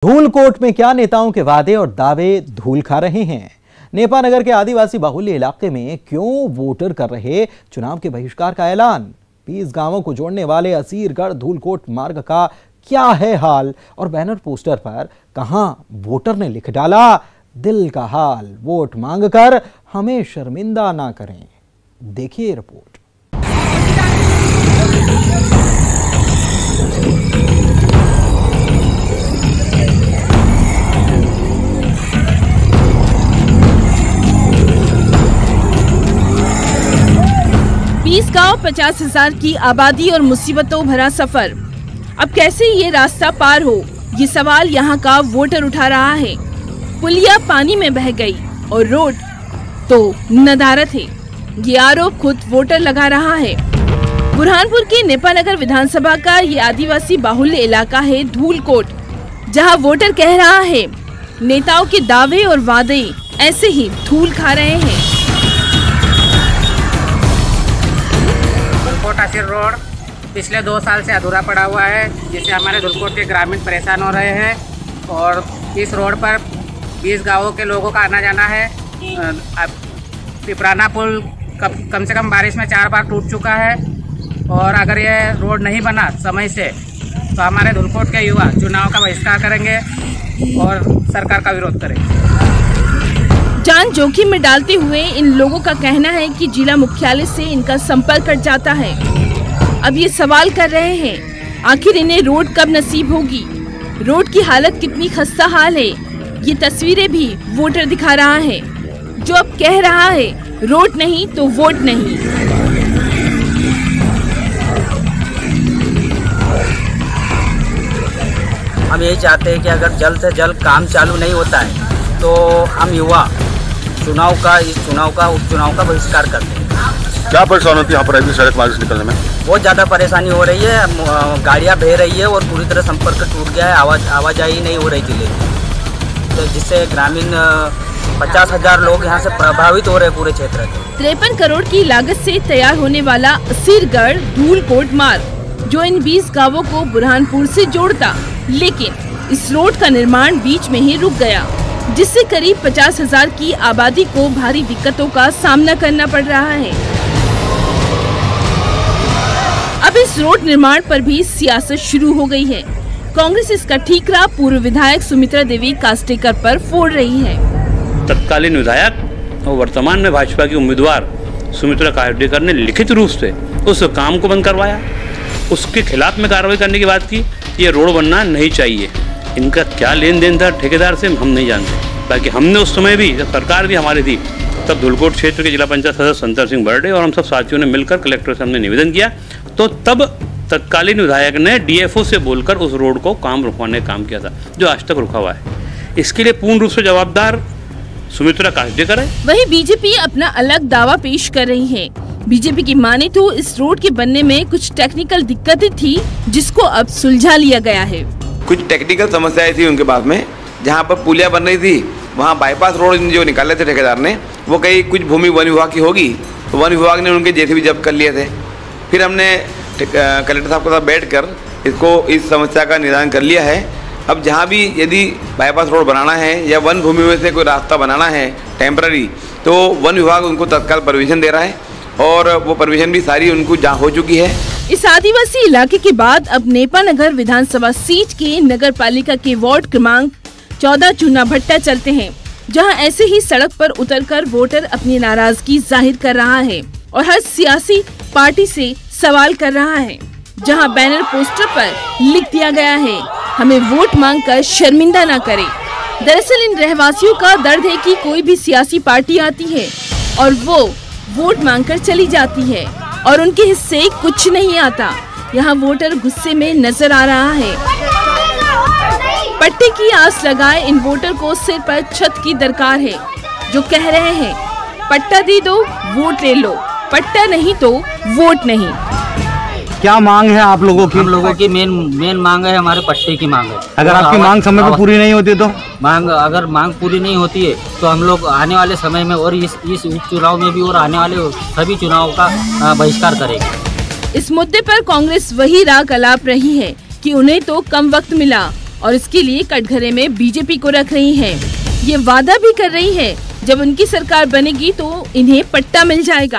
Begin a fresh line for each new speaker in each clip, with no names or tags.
धूलकोट में क्या नेताओं के वादे और दावे धूल खा रहे हैं। नेपानगर के आदिवासी बाहुल्य इलाके में क्यों वोटर कर रहे चुनाव के बहिष्कार का ऐलान। 20 गांवों को जोड़ने वाले असीरगढ़ धूलकोट मार्ग का क्या है हाल और बैनर पोस्टर पर कहां वोटर ने लिख डाला, दिल का हाल, वोट मांगकर हमें शर्मिंदा ना करें। देखिए रिपोर्ट।
गांव 50,000 की आबादी और मुसीबतों भरा सफर। अब कैसे ये रास्ता पार हो, ये सवाल यहाँ का वोटर उठा रहा है। पुलिया पानी में बह गई और रोड तो नदारत है, ये आरोप खुद वोटर लगा रहा है। बुरहानपुर के नेपानगर विधानसभा का ये आदिवासी बाहुल्य इलाका है धूलकोट, जहाँ वोटर कह रहा है नेताओं के दावे और वादे ऐसे ही धूल खा रहे हैं।
आसिर रोड पिछले 2 साल से अधूरा पड़ा हुआ है, जिससे हमारे धूलकोट के ग्रामीण परेशान हो रहे हैं और इस रोड पर 20 गांवों के लोगों का आना जाना है। पिपराना पुल कम से कम बारिश में 4 बार टूट चुका है और अगर ये रोड नहीं बना समय से तो हमारे धूलकोट के युवा चुनाव का बहिष्कार करेंगे और सरकार का विरोध करेंगे।
जान जोखिम में डालते हुए इन लोगों का कहना है कि जिला मुख्यालय से इनका संपर्क कट जाता है। अब ये सवाल कर रहे हैं आखिर इन्हें रोड कब नसीब होगी। रोड की हालत कितनी खस्ता हाल है, ये तस्वीरें भी वोटर दिखा रहा है, जो अब कह रहा है रोड नहीं तो वोट नहीं।
हम यही चाहते हैं कि अगर जल्द से जल्द काम चालू नहीं होता है तो हम युवा इस चुनाव का उपचुनाव का बहिष्कार करते हैं।
क्या परेशानी होती है यहाँ पर अभी सड़क मार्ग से निकलने में?
बहुत ज़्यादा परेशानी हो रही है, गाड़ियाँ बह रही है और पूरी तरह संपर्क टूट गया है, आवाजाही नहीं हो रही जिले तो जिससे ग्रामीण 50,000 लोग यहाँ से प्रभावित हो रहे हैं पूरे क्षेत्र के।
53 करोड़ की लागत से तैयार होने वाला असीरगढ़ धूलकोट मार्ग जो इन 20 गाँवों को बुरहानपुर से जोड़ता, लेकिन इस रोड का निर्माण बीच में ही रुक गया, जिससे करीब 50,000 की आबादी को भारी दिक्कतों का सामना करना पड़ रहा है। अब इस रोड निर्माण पर भी सियासत शुरू हो गई है। कांग्रेस इसका ठीकरा पूर्व विधायक सुमित्रा देवी कास्टेकर पर फोड़ रही है।
तत्कालीन विधायक और वर्तमान में भाजपा की उम्मीदवार सुमित्रा कास्टेकर ने लिखित रूप से उस काम को बंद करवाया, उसके खिलाफ में कार्रवाई करने की बात की। ये रोड बनना नहीं चाहिए। इनका क्या लेन देन था ठेकेदार से हम नहीं जानते। बाकी हमने उस समय भी, जब सरकार भी हमारी थी, तब धूलकोट क्षेत्र के जिला पंचायत सदस्य संतर सिंह बर्डे और हम सब साथियों ने मिलकर कलेक्टर से हमने निवेदन किया, तो तब तत्कालीन विधायक ने डीएफओ से बोलकर उस रोड को काम रुकवाने का काम किया था, जो आज तक रुका हुआ है। इसके लिए पूर्ण रूप से जवाबदार सुमित्रा कास्टेकर है।
वही बीजेपी अपना अलग दावा पेश कर रही है। बीजेपी की माने तो इस रोड के बनने में कुछ टेक्निकल दिक्कतें थी, जिसको अब सुलझा लिया गया है।
कुछ टेक्निकल समस्याएं थी उनके पास में, जहां पर पुलिया बन रही थी वहां बाईपास रोड जो निकाले थे ठेकेदार ने, वो कहीं कुछ भूमि वन विभाग की होगी, तो वन विभाग ने उनके जेसीबी जब्त कर लिए थे। फिर हमने कलेक्टर साहब के साथ बैठकर इस समस्या का निदान कर लिया है। अब जहाँ भी यदि बाईपास रोड बनाना है या वन भूमि में से कोई रास्ता बनाना है टेम्पररी, तो वन विभाग उनको तत्काल परमिशन दे रहा है और वो परमिशन भी सारी उनको जहाँ हो चुकी है।
इस आदिवासी इलाके के बाद अब नेपानगर विधानसभा सीट के नगर पालिका के वार्ड क्रमांक 14 चूना भट्टा चलते हैं, जहां ऐसे ही सड़क पर उतरकर वोटर अपनी नाराजगी जाहिर कर रहा है और हर सियासी पार्टी से सवाल कर रहा है, जहां बैनर पोस्टर पर लिख दिया गया है हमें वोट मांगकर शर्मिंदा न करे। दरअसल इन रहवासियों का दर्द है कि कोई भी सियासी पार्टी आती है और वो वोट मांगकर चली जाती है और उनके हिस्से कुछ नहीं आता। यहाँ वोटर गुस्से में नजर आ रहा है। पट्टे की आस लगाए इन वोटर को सिर पर छत की दरकार है, जो कह रहे हैं पट्टा दे दो वोट ले लो, पट्टा नहीं तो वोट नहीं।
क्या मांग है आप लोगों की?
हम लोगों की मेन मांग है, हमारे पट्टे की मांग है।
अगर आपकी मांग समय पर पूरी नहीं होती तो?
अगर मांग पूरी नहीं होती है तो हम लोग आने वाले समय में और इस उपचुनाव में भी और आने वाले सभी चुनाव का बहिष्कार करेंगे।
इस मुद्दे पर कांग्रेस वही राग अलाप रही है कि उन्हें तो कम वक्त मिला और इसके लिए कटघरे में बीजेपी को रख रही हैं। ये वादा भी कर रही है जब उनकी सरकार बनेगी तो इन्हें पट्टा मिल जाएगा।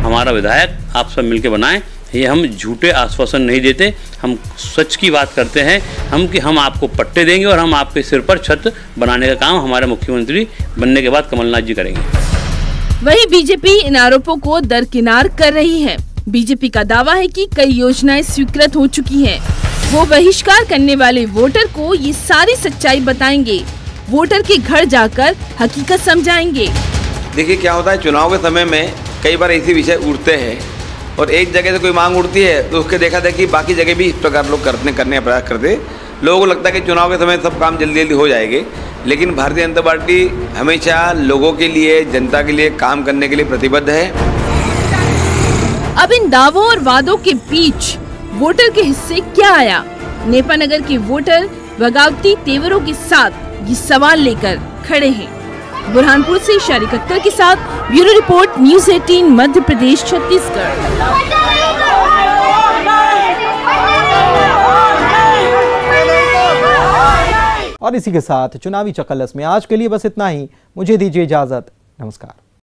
हमारा विधायक आप सब मिलकर बनाएं, ये हम झूठे आश्वासन नहीं देते, हम सच की बात करते हैं कि हम आपको पट्टे देंगे और हम आपके सिर पर छत बनाने का काम हमारे मुख्यमंत्री बनने के बाद कमलनाथ जी करेंगे।
वहीं बीजेपी इन आरोपों को दरकिनार कर रही है। बीजेपी का दावा है कि कई योजनाएं स्वीकृत हो चुकी हैं। वो बहिष्कार करने वाले वोटर को ये सारी सच्चाई बताएंगे, वोटर के घर जाकर हकीकत समझाएंगे।
देखिए क्या होता है, चुनाव के समय में कई बार ऐसे विषय उठते हैं और एक जगह से कोई मांग उठती है तो उसके देखा देखी बाकी जगह भी इस प्रकार लोग करने का प्रयास करते। लोगों को लगता है कि चुनाव के समय सब काम जल्दी जल्दी हो जाएंगे, लेकिन भारतीय जनता पार्टी हमेशा लोगों के लिए, जनता के लिए काम करने के लिए प्रतिबद्ध है।
अब इन दावों और वादों के बीच वोटर के हिस्से क्या आया? नेपानगर के वोटर बगावती तेवरों के साथ ये सवाल लेकर खड़े हैं। बुरहानपुर से शारिक अख्तर के साथ bureau report, news 18 Madhya Pradesh Chhattisgarh.
और इसी के साथ चुनावी चकल्लस में आज के लिए बस इतना ही। मुझे दीजिए इजाजत। नमस्कार।